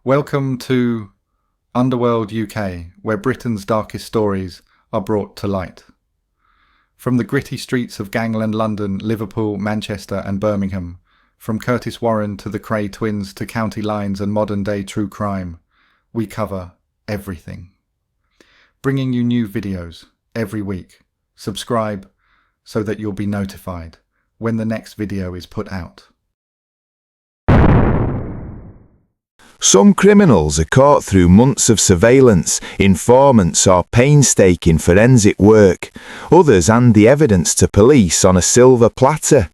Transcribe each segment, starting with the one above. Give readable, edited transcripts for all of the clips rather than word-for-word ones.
Welcome to Underworld UK, where Britain's darkest stories are brought to light. From the gritty streets of gangland London, Liverpool, Manchester and Birmingham, from Curtis Warren to the Cray twins to county lines and modern day true crime, we cover everything. Bringing you new videos every week. Subscribe so that you'll be notified when the next video is put out. Some criminals are caught through months of surveillance, informants or painstaking forensic work. Others hand the evidence to police on a silver platter.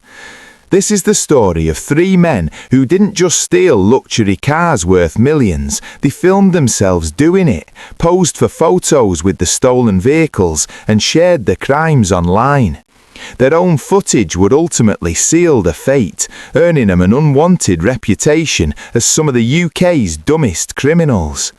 This is the story of three men who didn't just steal luxury cars worth millions, they filmed themselves doing it, posed for photos with the stolen vehicles and shared their crimes online. Their own footage would ultimately seal their fate, earning them an unwanted reputation as some of the UK's dumbest criminals.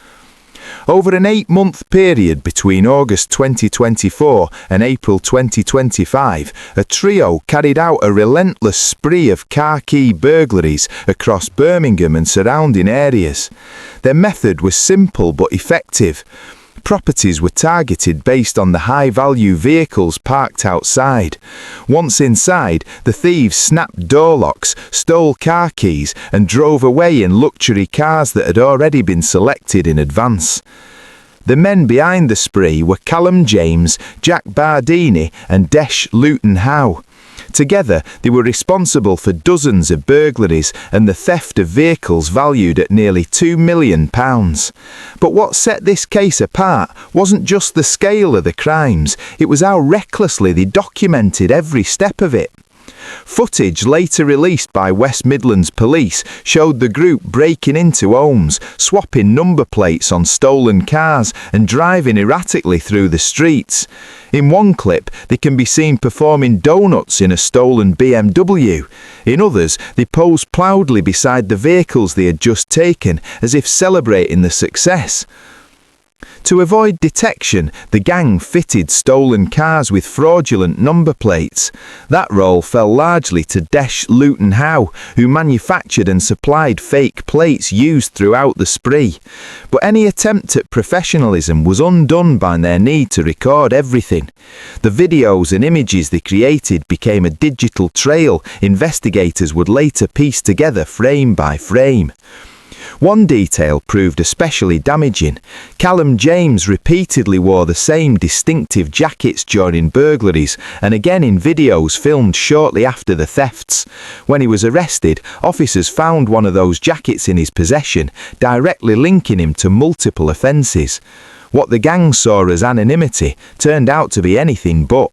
Over an 8-month period between August 2024 and April 2025, a trio carried out a relentless spree of car key burglaries across Birmingham and surrounding areas. Their method was simple but effective. Properties were targeted based on the high-value vehicles parked outside. Once inside, the thieves snapped door locks, stole car keys and drove away in luxury cars that had already been selected in advance. The men behind the spree were Callum James, Jack Bardini and Desh Luton Howe. Together, they were responsible for dozens of burglaries and the theft of vehicles valued at nearly £2 million. But what set this case apart wasn't just the scale of the crimes, it was how recklessly they documented every step of it. Footage later released by West Midlands police showed the group breaking into homes, swapping number plates on stolen cars and driving erratically through the streets. In one clip, they can be seen performing donuts in a stolen BMW. In others, they pose proudly beside the vehicles they had just taken, as if celebrating the success. To avoid detection, the gang fitted stolen cars with fraudulent number plates. That role fell largely to Desh Luton Howe, who manufactured and supplied fake plates used throughout the spree. But any attempt at professionalism was undone by their need to record everything. The videos and images they created became a digital trail investigators would later piece together frame by frame. One detail proved especially damaging. Callum James repeatedly wore the same distinctive jackets during burglaries and again in videos filmed shortly after the thefts. When he was arrested, officers found one of those jackets in his possession, directly linking him to multiple offences. What the gang saw as anonymity turned out to be anything but.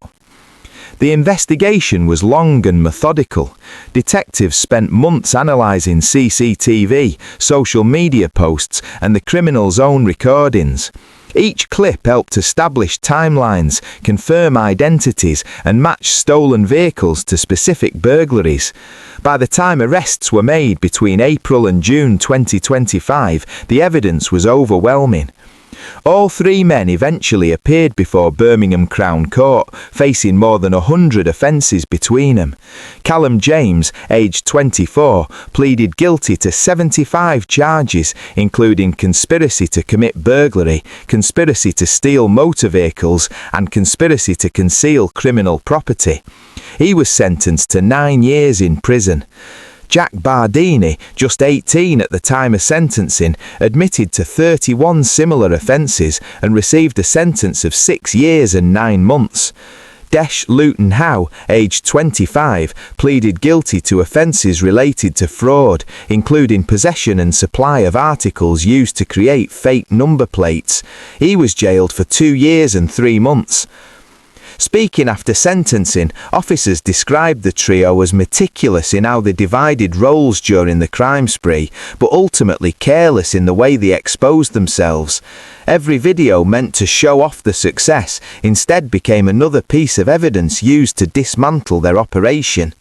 The investigation was long and methodical. Detectives spent months analysing CCTV, social media posts and the criminals' own recordings. Each clip helped establish timelines, confirm identities and match stolen vehicles to specific burglaries. By the time arrests were made between April and June 2025, the evidence was overwhelming. All three men eventually appeared before Birmingham Crown Court, facing more than 100 offences between them. Callum James, aged 24, pleaded guilty to 75 charges, including conspiracy to commit burglary, conspiracy to steal motor vehicles, and conspiracy to conceal criminal property. He was sentenced to 9 years in prison. Jack Bardini, just 18 at the time of sentencing, admitted to 31 similar offences and received a sentence of 6 years and 9 months. Desh Luton Howe, aged 25, pleaded guilty to offences related to fraud, including possession and supply of articles used to create fake number plates. He was jailed for 2 years and 3 months. Speaking after sentencing, officers described the trio as meticulous in how they divided roles during the crime spree, but ultimately careless in the way they exposed themselves. Every video meant to show off the success instead became another piece of evidence used to dismantle their operation.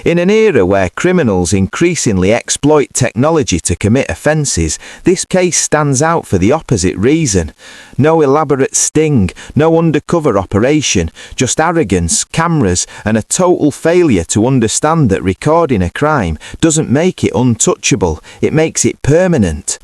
In an era where criminals increasingly exploit technology to commit offences, this case stands out for the opposite reason. No elaborate sting, no undercover operation, just arrogance, cameras, and a total failure to understand that recording a crime doesn't make it untouchable, it makes it permanent.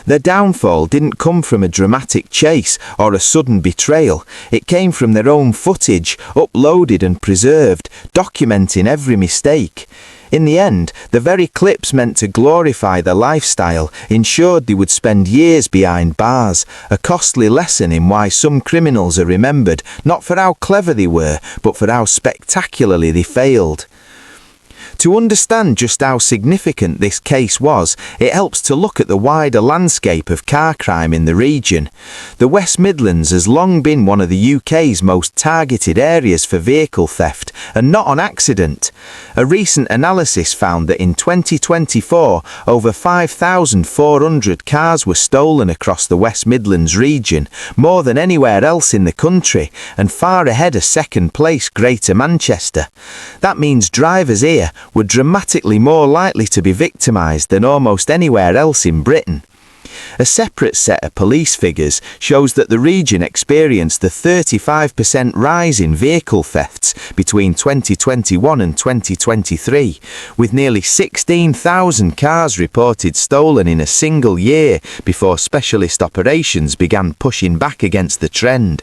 Their downfall didn't come from a dramatic chase or a sudden betrayal. It came from their own footage, uploaded and preserved, documenting every mistake. In the end, the very clips meant to glorify their lifestyle ensured they would spend years behind bars, a costly lesson in why some criminals are remembered not for how clever they were, but for how spectacularly they failed. To understand just how significant this case was, it helps to look at the wider landscape of car crime in the region. The West Midlands has long been one of the UK's most targeted areas for vehicle theft, and not on accident. A recent analysis found that in 2024, over 5,400 cars were stolen across the West Midlands region, more than anywhere else in the country, and far ahead of second place Greater Manchester. That means drivers here were dramatically more likely to be victimised than almost anywhere else in Britain. A separate set of police figures shows that the region experienced a 35% rise in vehicle thefts between 2021 and 2023, with nearly 16,000 cars reported stolen in a single year before specialist operations began pushing back against the trend.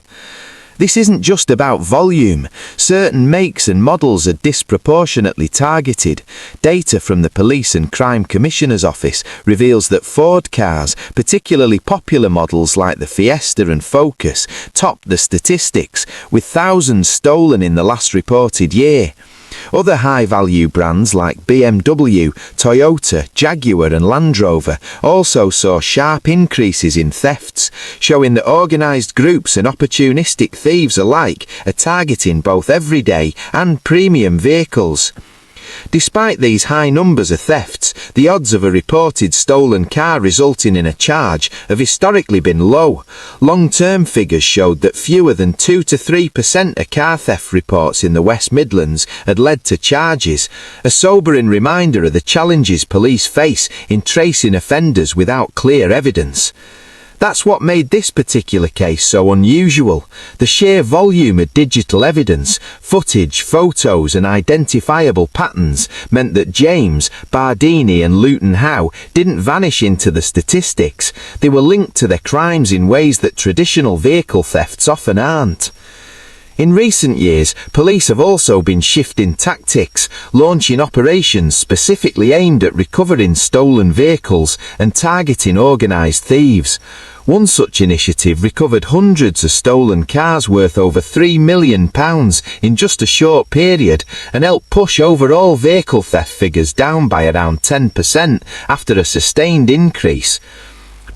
This isn't just about volume. Certain makes and models are disproportionately targeted. Data from the Police and Crime Commissioner's Office reveals that Ford cars, particularly popular models like the Fiesta and Focus, topped the statistics, with thousands stolen in the last reported year. Other high-value brands like BMW, Toyota, Jaguar and Land Rover also saw sharp increases in thefts, showing that organised groups and opportunistic thieves alike are targeting both everyday and premium vehicles. Despite these high numbers of thefts, the odds of a reported stolen car resulting in a charge have historically been low. Long-term figures showed that fewer than 2 to 3% of car theft reports in the West Midlands had led to charges, a sobering reminder of the challenges police face in tracing offenders without clear evidence. That's what made this particular case so unusual. The sheer volume of digital evidence, footage, photos and identifiable patterns meant that James, Bardini and Luton Howe didn't vanish into the statistics. They were linked to their crimes in ways that traditional vehicle thefts often aren't. In recent years, police have also been shifting tactics, launching operations specifically aimed at recovering stolen vehicles and targeting organised thieves. One such initiative recovered hundreds of stolen cars worth over £3 million in just a short period and helped push overall vehicle theft figures down by around 10% after a sustained increase.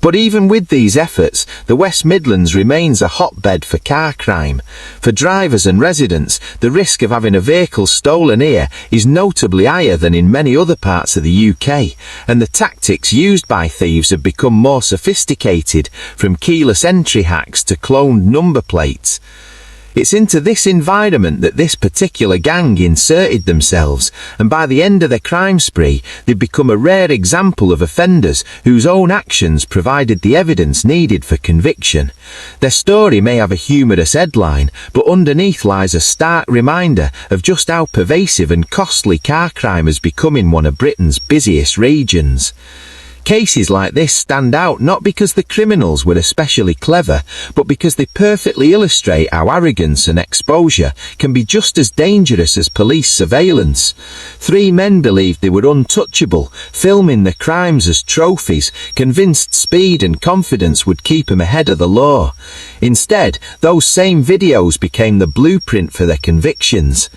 But even with these efforts, the West Midlands remains a hotbed for car crime. For drivers and residents, the risk of having a vehicle stolen here is notably higher than in many other parts of the UK, and the tactics used by thieves have become more sophisticated, from keyless entry hacks to cloned number plates. It's into this environment that this particular gang inserted themselves, and by the end of their crime spree, they'd become a rare example of offenders whose own actions provided the evidence needed for conviction. Their story may have a humorous headline, but underneath lies a stark reminder of just how pervasive and costly car crime has become in one of Britain's busiest regions. Cases like this stand out not because the criminals were especially clever, but because they perfectly illustrate how arrogance and exposure can be just as dangerous as police surveillance. Three men believed they were untouchable, filming their crimes as trophies, convinced speed and confidence would keep them ahead of the law. Instead, those same videos became the blueprint for their convictions.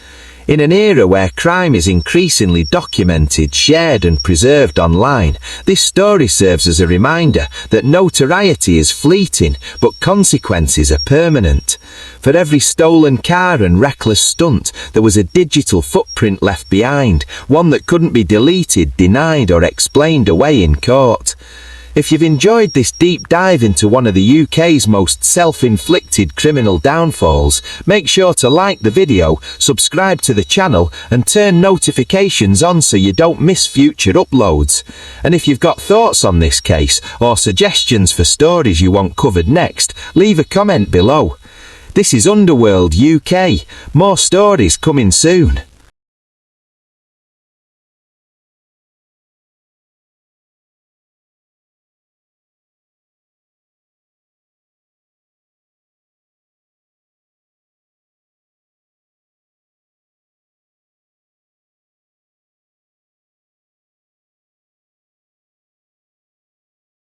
In an era where crime is increasingly documented, shared and preserved online, this story serves as a reminder that notoriety is fleeting, but consequences are permanent. For every stolen car and reckless stunt, there was a digital footprint left behind, one that couldn't be deleted, denied or explained away in court. If you've enjoyed this deep dive into one of the UK's most self-inflicted criminal downfalls, make sure to like the video, subscribe to the channel and turn notifications on so you don't miss future uploads. And if you've got thoughts on this case or suggestions for stories you want covered next, leave a comment below. This is Underworld UK. More stories coming soon.